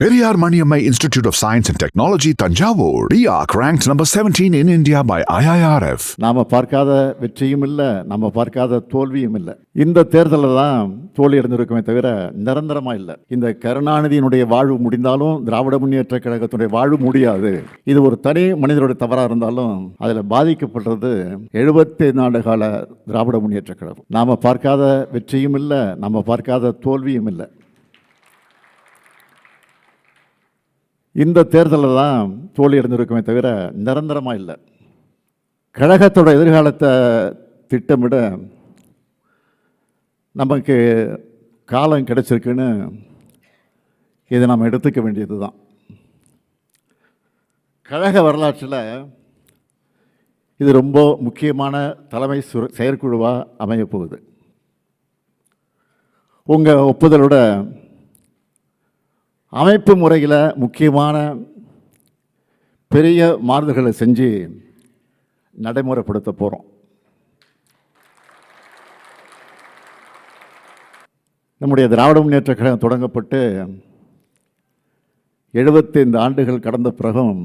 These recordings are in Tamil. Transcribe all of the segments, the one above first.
Periyar Maniammai Institute of Science and Technology, Tanjavur. PIARC ranked number 17 in India by IIRF. நாம பார்க்காத வெற்றியும் இல்லை, நம்ம பார்க்காத தோல்வியும் இல்லை. இந்த தேர்தலில் தான் தோல்வி அடைந்திருக்குமே தவிர நிரந்தரமா இல்லை. இந்த கருணாநிதியினுடைய வாழ்வு முடிந்தாலும் திராவிட முன்னேற்ற கழகத்தினுடைய வாழ்வு முடியாது. இது ஒரு தனி மனிதனுடைய தவறாக இருந்தாலும் அதில் பாதிக்கப்பட்டது 75 ஆண்டு கால திராவிட முன்னேற்ற கழகம். நாம பார்க்காத வெற்றியும் இல்லை, நம்ம பார்க்காத தோல்வியும் இல்லை. இந்த தேர்தலில் தான் தோல்வி அடைந்திருக்குமே தவிர நிரந்தரமாக இல்லை. கழகத்தோட எதிர்காலத்தை திட்டமிட நமக்கு காலம் கிடைச்சிருக்குன்னு இதை நாம் எடுத்துக்க வேண்டியது தான். கழக வரலாற்றில் இது ரொம்ப முக்கியமான தலைமை செயற்குழுவாக அமையப்போகுது. உங்கள் ஒப்புதலோட அமைப்பு முறையில் முக்கியமான பெரிய மாறுதல்களை செஞ்சு நடைமுறைப்படுத்த போகிறோம். நம்முடைய திராவிட முன்னேற்ற கழகம் தொடங்கப்பட்டு 75 ஆண்டுகள் கடந்த பிறகும்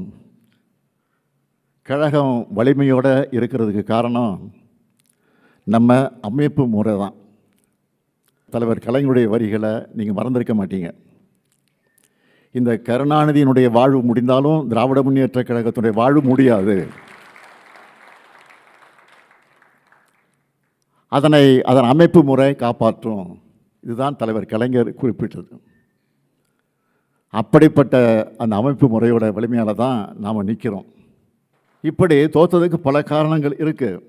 கழகம் வலிமையோடு இருக்கிறதுக்கு காரணம் நம்ம அமைப்பு முறை தான். தலைவர் கலைஞருடைய வரிகளை நீங்கள் மறந்திருக்க மாட்டீங்க. இந்த கருணாநிதியினுடைய வாழ்வு முடிந்தாலும் திராவிட முன்னேற்ற கழகத்தினுடைய வாழ்வு முடியாது. அதன் அமைப்பு முறை காப்பாற்றும். இதுதான் தலைவர் கலைஞர் குறிப்பிட்டது. அப்படிப்பட்ட அந்த அமைப்பு முறையோட வலிமையால் தான் நாம் நிற்கிறோம். இப்படி தோற்றதுக்கு பல காரணங்கள் இருக்குது.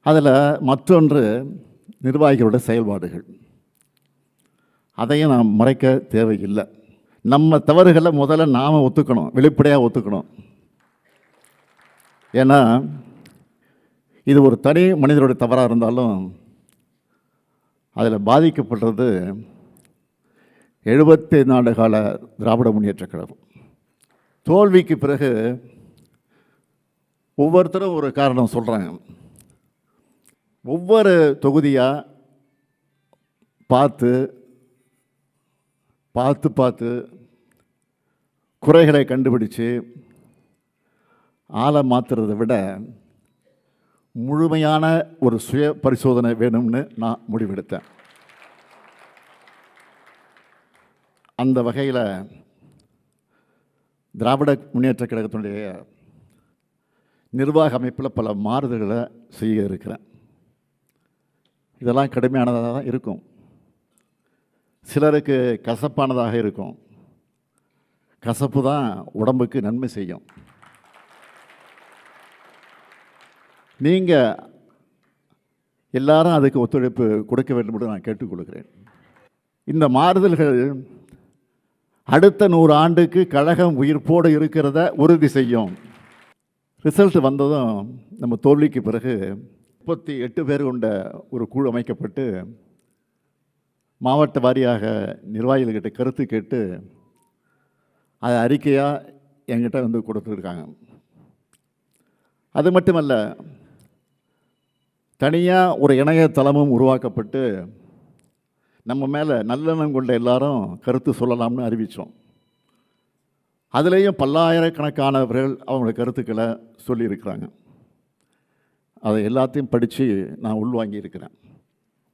அதில் மற்றொன்று நிர்வாகிகளோட செயல்பாடுகள். அதையும் நாம் மறைக்க தேவையில்லை. நம்ம தவறுகளை முதல்ல நாம் ஒத்துக்கணும், வெளிப்படையாக ஒத்துக்கணும். ஏன்னா இது ஒரு தனி மனிதனுடைய தவறாக இருந்தாலும் அதில் பாதிக்கப்பட்டது 75 ஆண்டு கால திராவிட முன்னேற்ற கழகம். தோல்விக்கு பிறகு ஒவ்வொருத்தரும் ஒரு காரணம் சொல்கிறாங்க. ஒவ்வொரு தொகுதியாக பார்த்து குறைகளை கண்டுபிடிச்சு ஆளை மாற்றுறதை விட முழுமையான ஒரு சுய பரிசோதனை வேணும்னு நான் முடிவெடுத்தேன். அந்த வகையில் திராவிட முன்னேற்ற கழகத்தினுடைய நிர்வாக அமைப்பில் பல மாறுதல்களை செய்ய இருக்கிறேன். இதெல்லாம் கடுமையானதாக தான் இருக்கும். சிலருக்கு கசப்பானதாக இருக்கும். கசப்பு தான் உடம்புக்கு நன்மை செய்யும். நீங்கள் எல்லாரும் அதுக்கு ஒத்துழைப்பு கொடுக்க வேண்டும் என்று நான் கேட்டுக்கொள்கிறேன். இந்த மாறுதல்கள் அடுத்த 100 ஆண்டுக்கு கழகம் உயிர்ப்போடு இருக்கிறத உறுதி செய்யும். ரிசல்ட் வந்ததும் நம்ம தோல்விக்கு பிறகு 38 பேர் கொண்ட ஒரு குழு அமைக்கப்பட்டு மாவட்ட வாரியாக நிர்வாகிகள்கிட்ட கருத்து கேட்டு அதை அறிக்கையாக என்கிட்ட வந்து கொடுத்துருக்காங்க. அது மட்டுமல்ல, தனியாக ஒரு இணையதளமும் உருவாக்கப்பட்டு நம்ம மேலே நல்லெண்ணம் கொண்ட எல்லாரும் கருத்து சொல்லலாம்னு அறிவித்தோம். அதுலேயும் பல்லாயிரக்கணக்கானவர்கள் அவங்களோட கருத்துக்களை சொல்லியிருக்கிறாங்க. அதை எல்லாத்தையும் படித்து நான் உள்வாங்கி இருக்கிறேன்.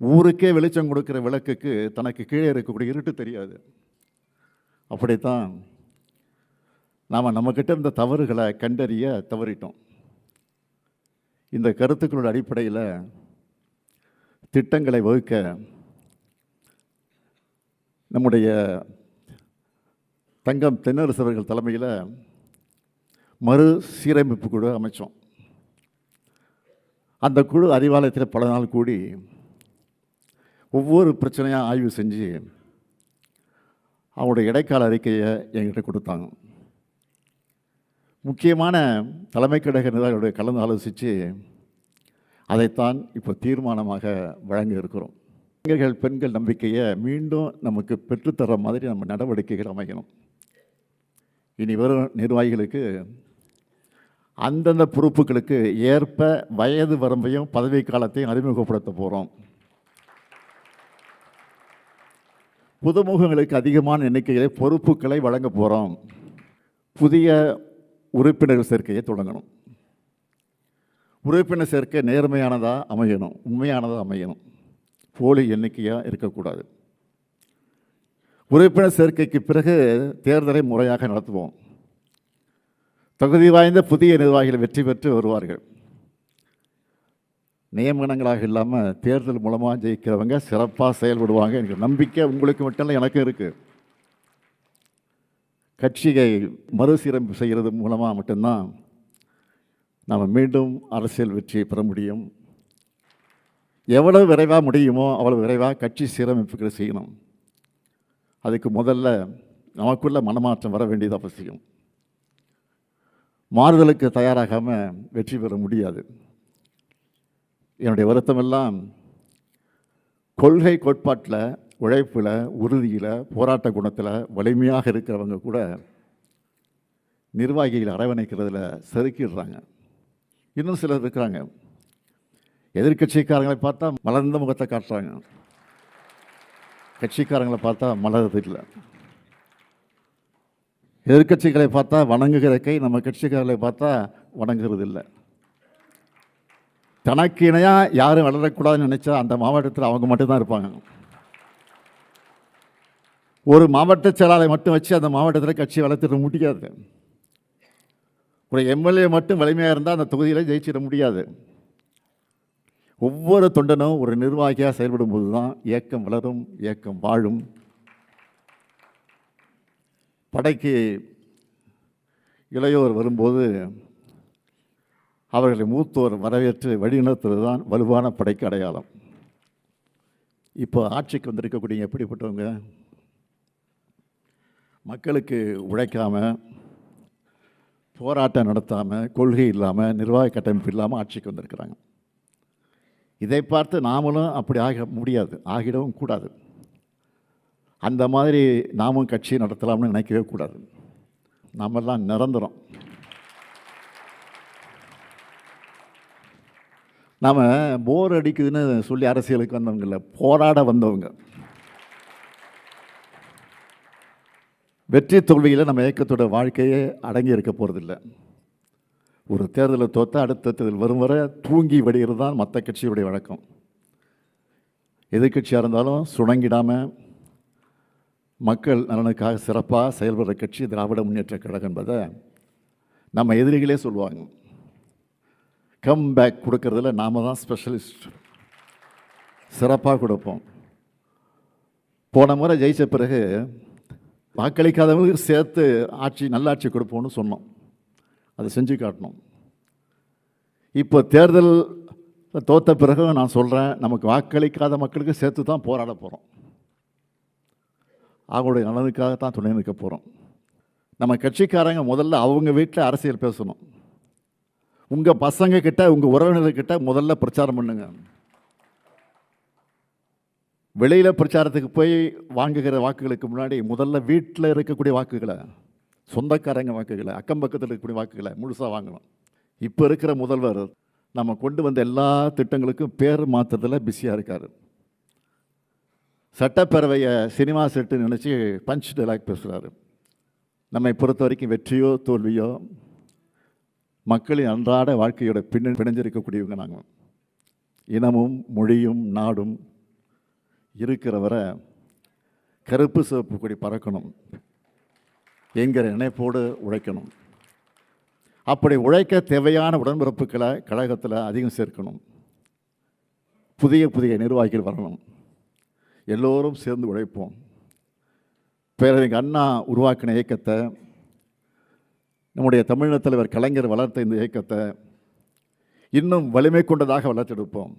ஊருக்கே வெளிச்சம் கொடுக்குற விளக்குக்கு தனக்கு கீழே இருக்கக்கூடிய இருட்டு தெரியாது. அப்படித்தான் நாம் நம்மக்கிட்ட இருந்த தவறுகளை கண்டறிய தவறிட்டோம். இந்த கருத்துக்களோட அடிப்படையில் திட்டங்களை வகுக்க நம்முடைய தங்கம் தென்னரசு அவர்கள் தலைமையில் மறு சீரமைப்பு குழு அமைச்சோம். அந்த குழு அறிவாலயத்தில் பல நாள் கூடி ஒவ்வொரு பிரச்சனையாக ஆய்வு செஞ்சு அவங்களுடைய இடைக்கால அறிக்கையை என்கிட்ட கொடுத்தாங்க. முக்கியமான தலைமை கழக நிர்வாகிகளுடைய கலந்து ஆலோசித்து அதைத்தான் இப்போ தீர்மானமாக வழங்க இருக்கிறோம். இளைஞர்கள் பெண்கள் நம்பிக்கையை மீண்டும் நமக்கு பெற்றுத்தர மாதிரி நம்ம நடவடிக்கைகள் அமைக்கணும். இனி வரும் நிர்வாகிகளுக்கு அந்தந்த பொறுப்புகளுக்கு ஏற்ப வயது வரம்பையும் பதவி காலத்தையும் அறிமுகப்படுத்த போகிறோம். புதுமுகங்களுக்கு அதிகமான எண்ணிக்கையிலே பொறுப்புகளை வழங்க போகிறோம். புதிய உறுப்பினர் சேர்க்கையை தொடங்கணும். உறுப்பினர் சேர்க்கை நேர்மையானதாக அமையணும், உண்மையானதாக அமையணும், போலி எண்ணிக்கையாக இருக்கக்கூடாது. உறுப்பினர் சேர்க்கைக்கு பிறகு தேர்தலை முறையாக நடத்துவோம். தகுதி வாய்ந்த புதிய நிர்வாகிகள் வெற்றி பெற்று வருவார்கள். நியமனங்களாக இல்லாமல் தேர்தல் மூலமாக ஜெயிக்கிறவங்க சிறப்பாக செயல்படுவாங்க. எனக்கு நம்பிக்கை உங்களுக்கு மட்டும் இல்லை, எனக்கும் இருக்குது. கட்சியை மறுசீரமைப்பு செய்கிறது மூலமாக மட்டும்தான் நாம் மீண்டும் அரசியல் வெற்றியை பெற முடியும். எவ்வளவு விரைவாக முடியுமோ அவ்வளவு விரைவாக கட்சி சீரமைப்புகளை செய்யணும். அதுக்கு முதல்ல நமக்குள்ள மனமாற்றம் வர வேண்டியது அவசியம். மாறுதலுக்கு தயாராகாமல் வெற்றி பெற முடியாது. என்னுடைய வருத்தமெல்லாம் கொள்கை கோட்பாட்டில், உழைப்பில், உறுதியில், போராட்ட குணத்தில் வலிமையாக இருக்கிறவங்க கூட நிர்வாகிகளை அரவணைக்கிறதுல செதுக்கிடுறாங்க. இன்னும் சிலர் இருக்கிறாங்க, எதிர்கட்சிக்காரங்களை பார்த்தா மலர்ந்த முகத்தை காட்டுறாங்க, கட்சிக்காரங்களை பார்த்தா மலர்றது இல்லை. எதிர்கட்சிகளை பார்த்தா வணங்குகிற கை நம்ம கட்சிக்காரர்களை பார்த்தா வணங்குறது இல்லை. தனக்கு இணையாக யாரும் வளரக்கூடாதுன்னு நினச்சா அந்த மாவட்டத்தில் அவங்க மட்டும்தான் இருப்பாங்க. ஒரு மாவட்ட செயலாளரை மட்டும் வச்சு அந்த மாவட்டத்தில் கட்சி வளர்த்துட முடியாது. ஒரு எம்எல்ஏ மட்டும் வலிமையாக இருந்தால் அந்த தொகுதியில் ஜெயிச்சிட முடியாது. ஒவ்வொரு தொண்டனும் ஒரு நிர்வாகியாக செயல்படும் போது தான் இயக்கம் வளரும், இயக்கம் வாழும். படைக்கு இளையோர் வரும்போது அவர்களை மூத்தோர் வரவேற்று வழிநடத்துவது தான் வலுவான படைக்கு அடையாளம். இப்போ ஆட்சிக்கு வந்திருக்கக்கூடிய எப்படிப்பட்டவங்க? மக்களுக்கு உழைக்காமல், போராட்டம் நடத்தாமல், கொள்கை இல்லாமல், நிர்வாக கட்டமைப்பு இல்லாமல் ஆட்சிக்கு வந்திருக்கிறாங்க. இதை பார்த்து நாமளும் அப்படி ஆக முடியாது, ஆகிடவும் கூடாது. அந்த மாதிரி நாமும் கட்சி நடத்தலாம்னு நினைக்கவே கூடாது. நாமெல்லாம் நிரந்தரம். நாம் போர் அடிக்குதுன்னு சொல்லி அரசியலுக்கு வந்தவங்க இல்லை, போராட வந்தவங்க. வெற்றி தோல்வியில் நம்ம இயக்கத்தோட வாழ்க்கையே அடங்கி இருக்க போகிறதில்ல. ஒரு தேர்தலை தோற்ற அடுத்த தேர்தல் வரும் வரை தூங்கி வடிகிறது தான் மற்ற கட்சியுடைய வழக்கம். எதிர்கட்சியாக இருந்தாலும் சுணங்கிடாமல் மக்கள் நலனுக்காக சிறப்பாக செயல்படுற கட்சி திராவிட முன்னேற்ற கழகம் என்பதை நம்ம எதிரிகளே சொல்லுவாங்க. கம் பேக் கொடுக்கறதுல நாம் தான் ஸ்பெஷலிஸ்ட், சிறப்பாக கொடுப்போம். போன முறை ஜெயித்த பிறகு வாக்களிக்காதவங்களுக்கு சேர்த்து ஆட்சி, நல்லாட்சி கொடுப்போம்னு சொன்னோம். அதை செஞ்சு காட்டணும். இப்போ தேர்தல் தோற்ற பிறகு நான் சொல்கிறேன், நமக்கு வாக்களிக்காத மக்களுக்கு சேர்த்து தான் போராட போகிறோம். அவங்களுடைய நலனுக்காகத்தான் துணை நிற்க போகிறோம். நம்ம கட்சிக்காரங்க முதல்ல அவங்க வீட்டில் அரசியல் பேசணும். உங்கள் பசங்கக்கிட்ட, உங்கள் உறவினர்கிட்ட முதல்ல பிரச்சாரம் பண்ணுங்க. வெளியில் பிரச்சாரத்துக்கு போய் வாங்குகிற வாக்குகளுக்கு முன்னாடி முதல்ல வீட்டில் இருக்கக்கூடிய வாக்குகளை, சொந்தக்காரங்க வாக்குகளை, அக்கம் பக்கத்தில் இருக்கக்கூடிய வாக்குகளை முழுசாக வாங்கணும். இப்போ இருக்கிற முதல்வர் நம்ம கொண்டு வந்த எல்லா திட்டங்களுக்கும் பேர் மாற்றுறதுல பிஸியாக இருக்கார். சட்டப்பேரவையை சினிமா செட்டு நினச்சி பஞ்ச் டைலாக் பேசுகிறாரு. நம்மை பொறுத்த வரைக்கும் வெற்றியோ தோல்வியோ மக்களின் அன்றாட வாழ்க்கையோட பிணைஞ்சிருக்கக்கூடியவங்க நாங்கள். இனமும் மொழியும் நாடும் இருக்கிறவரை கருப்பு சிவப்பு கொடி பறக்கணும் என்கிற நினைப்போடு உழைக்கணும். அப்படி உழைக்க தேவையான உடன்பிறப்புகளை கழகத்தில் அதிகம் சேர்க்கணும். புதிய புதிய நிர்வாகிகள் வரணும். எல்லோரும் சேர்ந்து உழைப்போம். பேரறிஞர் அண்ணா உருவாக்கின இயக்கத்தை, நம்முடைய தமிழக தலைவர் கலைஞர் வளர்த்த இந்த இயக்கத்தை இன்னும் வலிமை கொண்டதாக வளர்த்தெடுப்போம்.